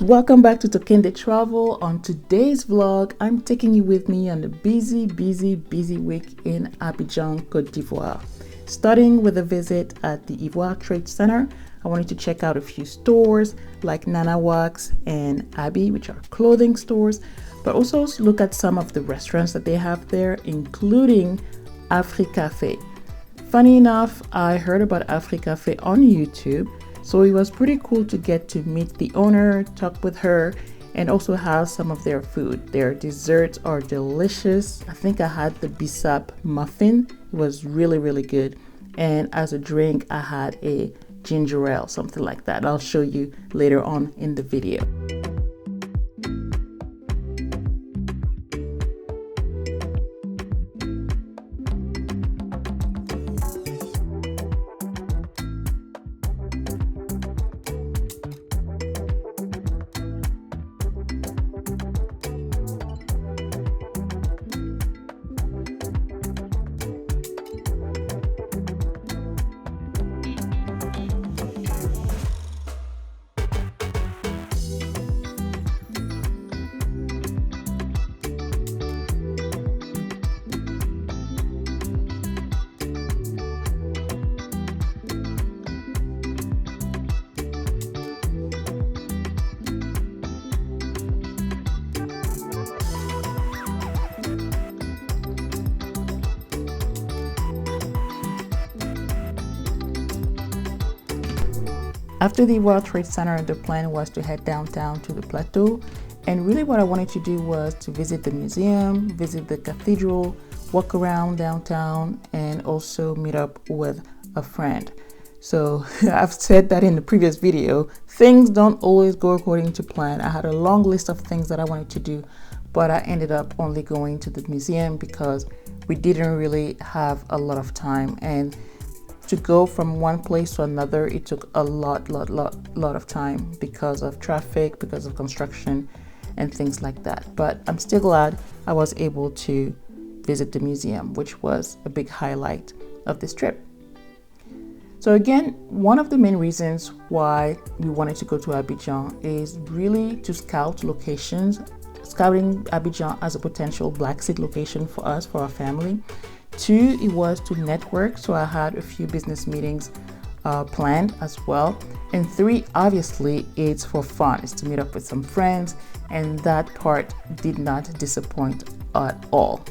Welcome back to Tokende Travel. On today's vlog, I'm taking you with me on a busy week in Abidjan, Côte d'Ivoire. Starting with a visit at the Ivoire Trade Center, I wanted to check out a few stores like Nana Wax and Abby, which are clothing stores, but also look at some of the restaurants that they have there, including FREEBIE. Funny enough, I heard about FREEBIE on YouTube, so it was pretty cool to get to meet the owner, talk with her, and also have some of their food. Their desserts are delicious. I think I had the bissap muffin. It was really good. And as a drink, I had a ginger ale, something like that. I'll show you later on in the video. After the World Trade Center, the plan was to head downtown to the plateau. And really what I wanted to do was to visit the museum, visit the cathedral, walk around downtown, and also meet up with a friend. So I've said that in the previous video, things don't always go according to plan. I had a long list of things that I wanted to do, but I ended up only going to the museum because we didn't really have a lot of time. And to go from one place to another, it took a lot of time because of traffic, because of construction and things like that. But I'm still glad I was able to visit the museum, which was a big highlight of this trip. So again, one of the main reasons why we wanted to go to Abidjan is really to scout locations, scouting Abidjan as a potential blaxit location for us, for our family. 2, it was to network, so I had a few business meetings planned as well. And 3, obviously, it's for fun. It's to meet up with some friends, and that part did not disappoint at all.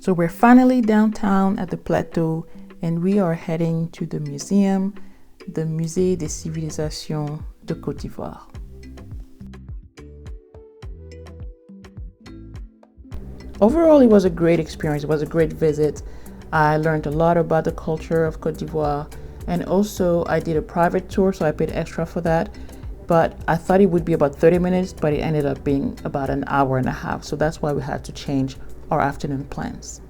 So we're finally downtown at the plateau and we are heading to the museum, the Musée des Civilisations de Côte d'Ivoire. Overall, it was a great experience. It was a great visit. I learned a lot about the culture of Côte d'Ivoire, and also I did a private tour, so I paid extra for that. But I thought it would be about 30 minutes, but it ended up being about an hour and a half. So that's why we had to change our afternoon plans.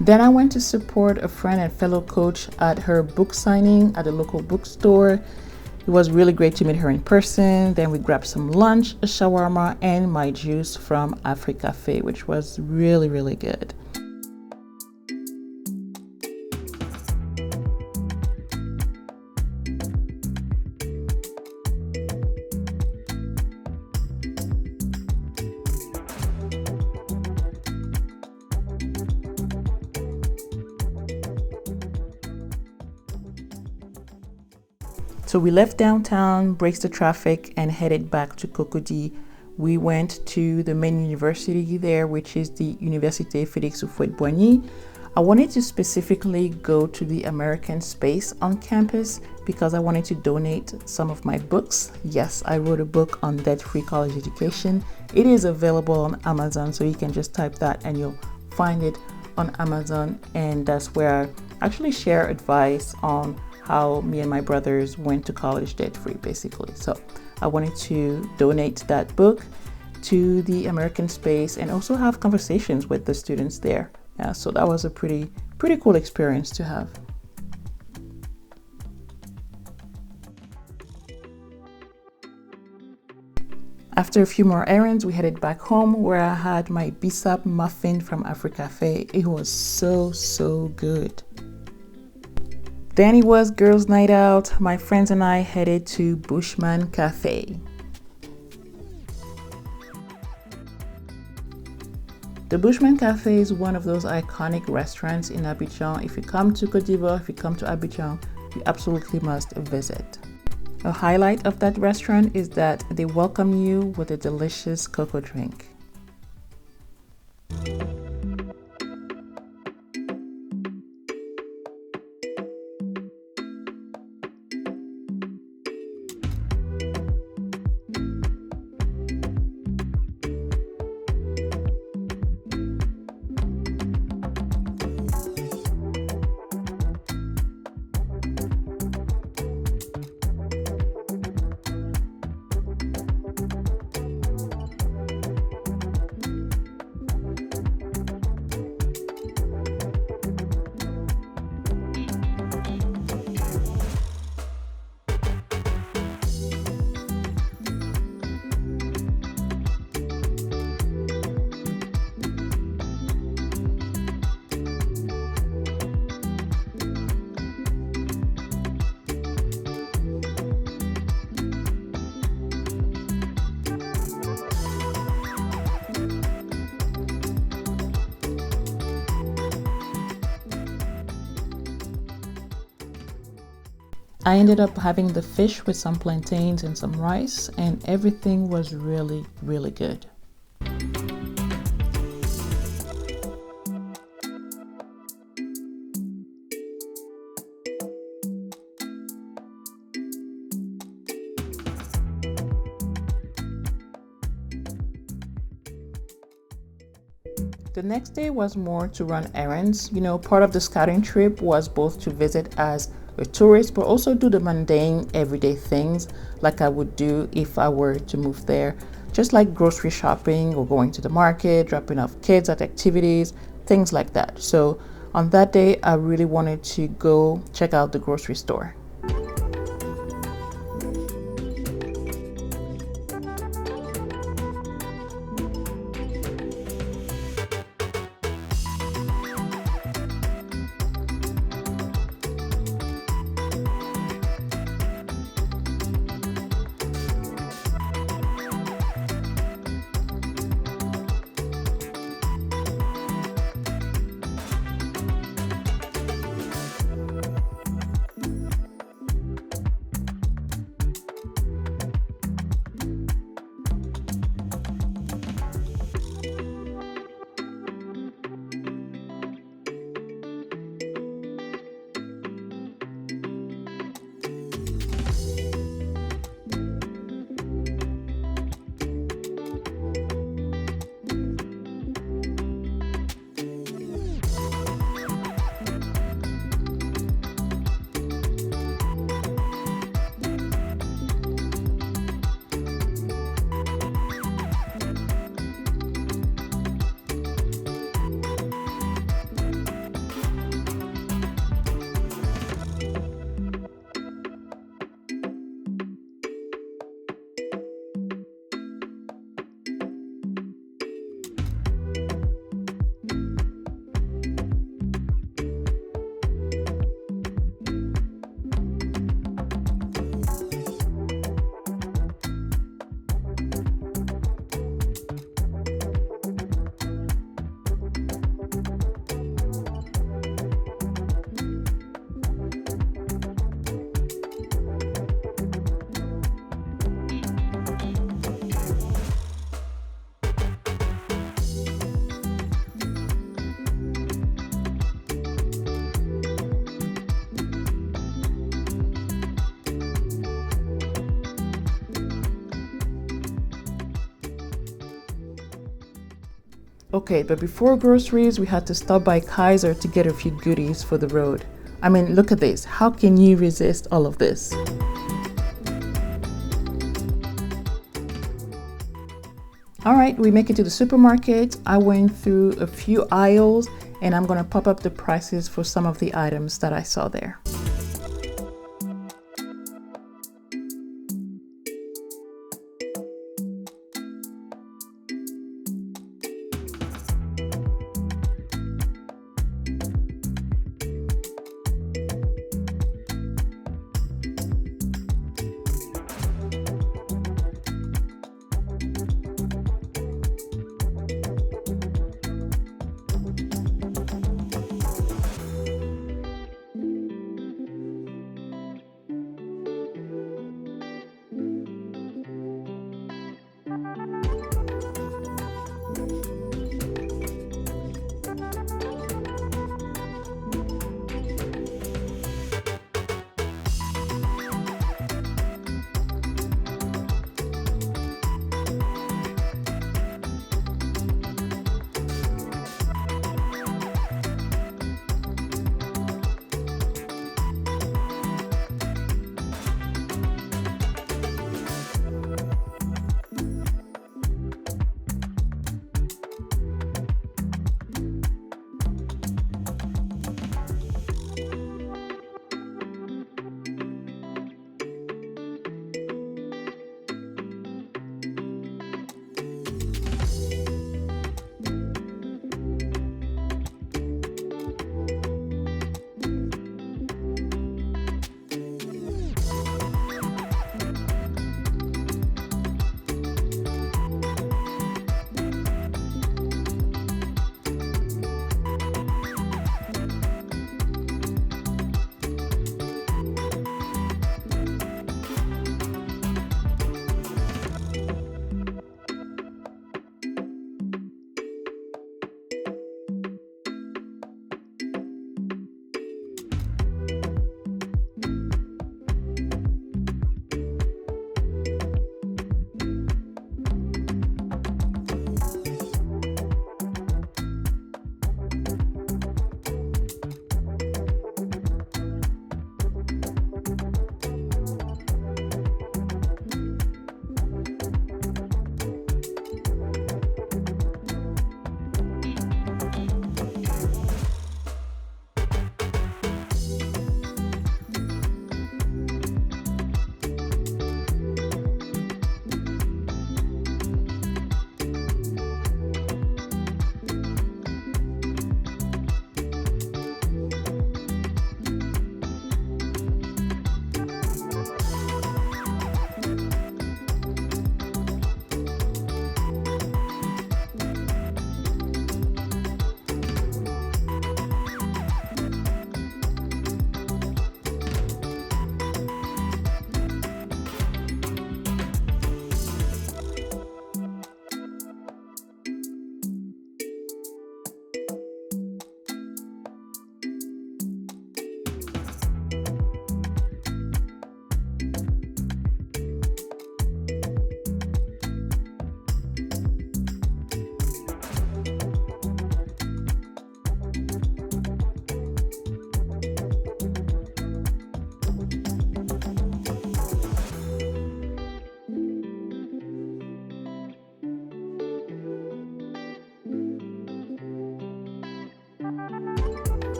Then I went to support a friend and fellow coach at her book signing at a local bookstore. It was really great to meet her in person. Then we grabbed some lunch, a shawarma, and my juice from Pheww, which was really, really good. So we left downtown, braked the traffic, and headed back to Cocody. We went to the main university there, which is the Université Félix Houphouët-Boigny. I wanted to specifically go to the American space on campus because I wanted to donate some of my books. Yes, I wrote a book on debt-free college education. It is available on Amazon, so you can just type that and you'll find it on Amazon. And that's where I actually share advice on how me and my brothers went to college debt-free, basically. So I wanted to donate that book to the American space and also have conversations with the students there. Yeah, so that was a pretty cool experience to have. After a few more errands, we headed back home where I had my bissap muffin from Cafe. It was so good. Then it was girls' night out. My friends and I headed to Bushman Cafe. The Bushman Cafe is one of those iconic restaurants in Abidjan. If you come to Côte d'Ivoire, if you come to Abidjan, you absolutely must visit. A highlight of that restaurant is that they welcome you with a delicious cocoa drink. I ended up having the fish with some plantains and some rice, and everything was really good. The next day was more to run errands. You know, part of the scouting trip was both to visit as a tourist, but also do the mundane everyday things like I would do if I were to move there, just like grocery shopping or going to the market, dropping off kids at activities, things like that. So on that day, I really wanted to go check out the grocery store. Okay, but before groceries, we had to stop by Kaiser to get a few goodies for the road. I mean, look at this. How can you resist all of this? All right, we make it to the supermarket. I went through a few aisles and I'm gonna pop up the prices for some of the items that I saw there.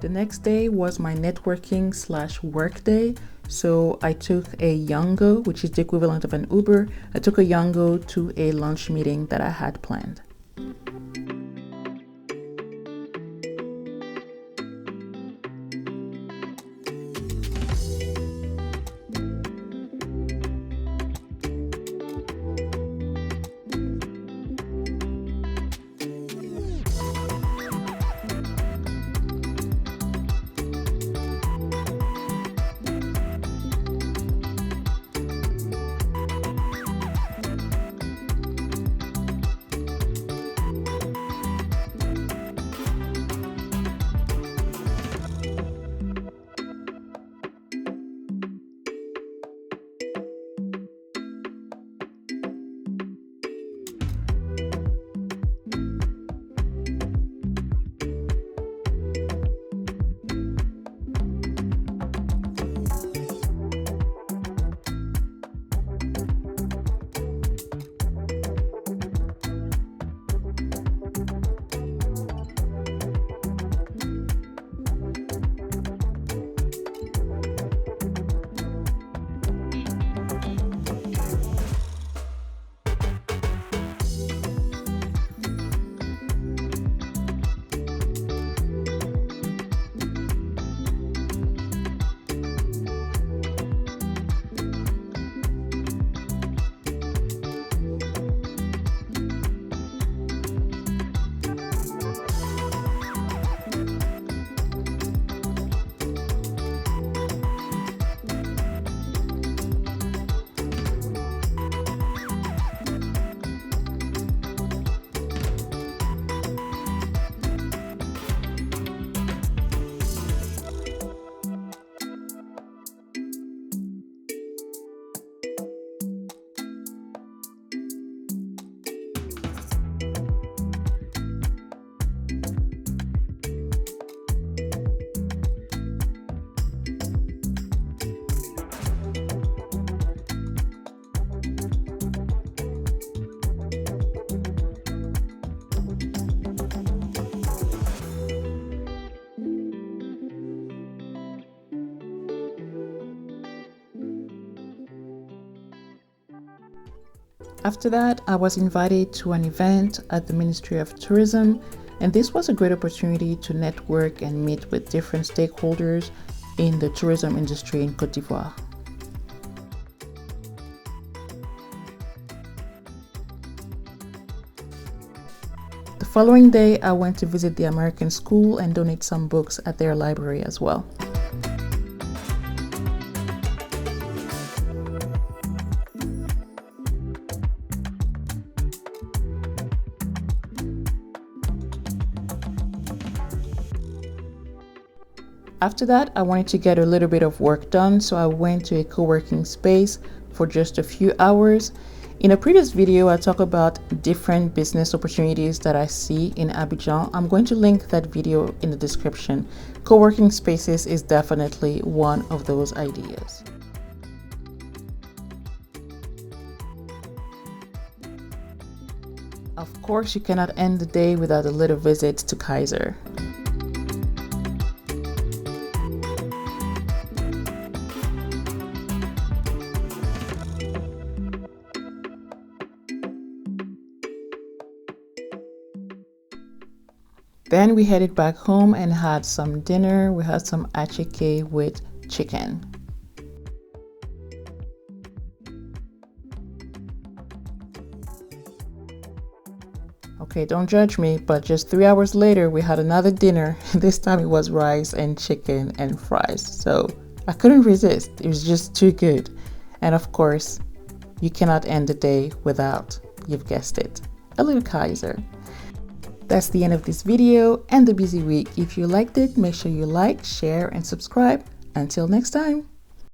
The next day was my networking / work day. So I took a Yango, which is the equivalent of an Uber. I took a Yango to a lunch meeting that I had planned. After that, I was invited to an event at the Ministry of Tourism, and this was a great opportunity to network and meet with different stakeholders in the tourism industry in Côte d'Ivoire. The following day, I went to visit the American school and donate some books at their library as well. After that, I wanted to get a little bit of work done, so I went to a co-working space for just a few hours. In a previous video, I talked about different business opportunities that I see in Abidjan. I'm going to link that video in the description. Co-working spaces is definitely one of those ideas. Of course, you cannot end the day without a little visit to Kaiser. Then we headed back home and had some dinner. We had some achike with chicken. Okay, don't judge me, but just 3 hours later, we had another dinner. This time it was rice and chicken and fries. So I couldn't resist. It was just too good. And of course, you cannot end the day without, you've guessed it, a little Kaiser. That's the end of this video and the busy week. If you liked it, make sure you like, share, and subscribe. Until next time.